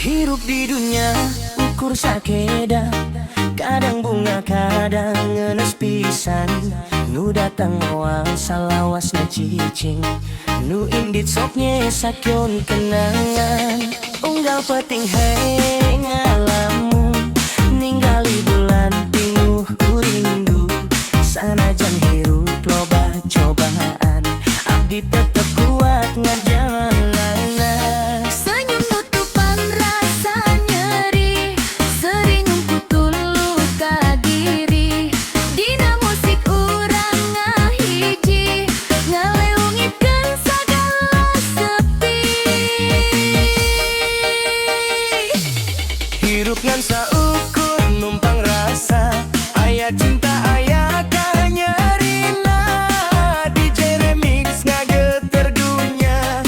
Hirup di dunia ukur sakeda, kadang bunga kadang ngenes pisan. Nu datang awal salawas na cicing, nu indit sok nyesakyon kenangan. Unggal peting hei ngalamun, ninggali bulan pinuh kurindu. Sanajan hirup loba cobaan, abdi tetep kuat ngajalan. Hirup ngan saukur numpang rasa, aya cinta aya kanyarina. DJ remix ngageter dunya,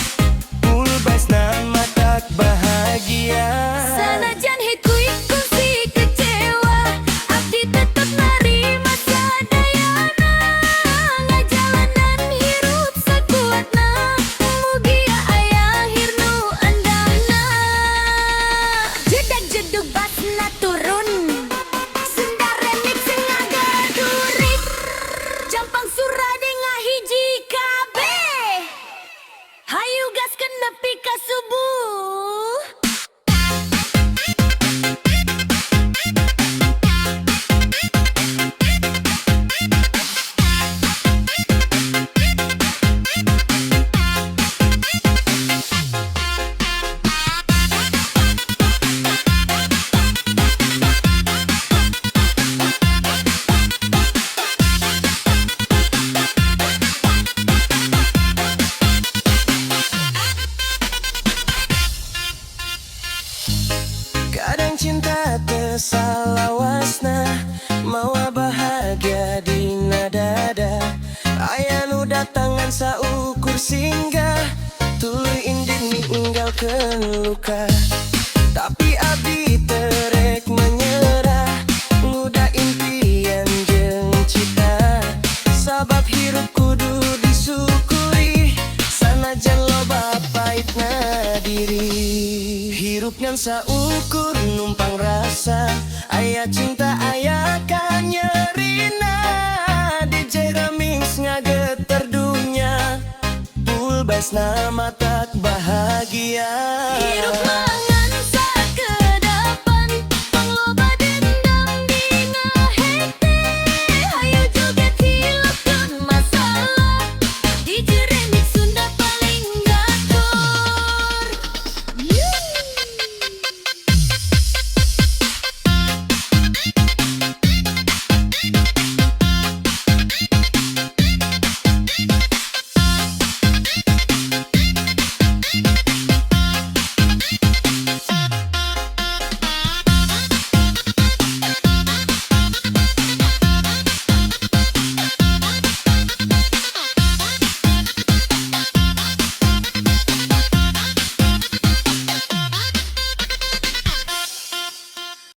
ulbasna matak bahagia. Sanajan hikuy kusi kecewa, abdi tetep narima sadayana. Ngajalanan hirup sakuatna, mugia aya hirnu endahna. Jedag jedug basna turun, Sunda remix ngagadurik. Jampang surade ngahiji kabeh, hayu gaskeun nepi ka subuh. Kadang cinta tersalawasna, mawa bahagia di dada. Aya nu datangan saukur singgah, tuluy inding ninggalkeun luka. Tapi abdi terek menyerah, nguda impian jeung cita. Sabab hirup kudu disyukuri, sanajan loba pahitna diri. Hirup ngan saukur numpang rasa, aya cinta aya kanyerina. DJ remix ngageter dunya, ulbasna matak bahagia.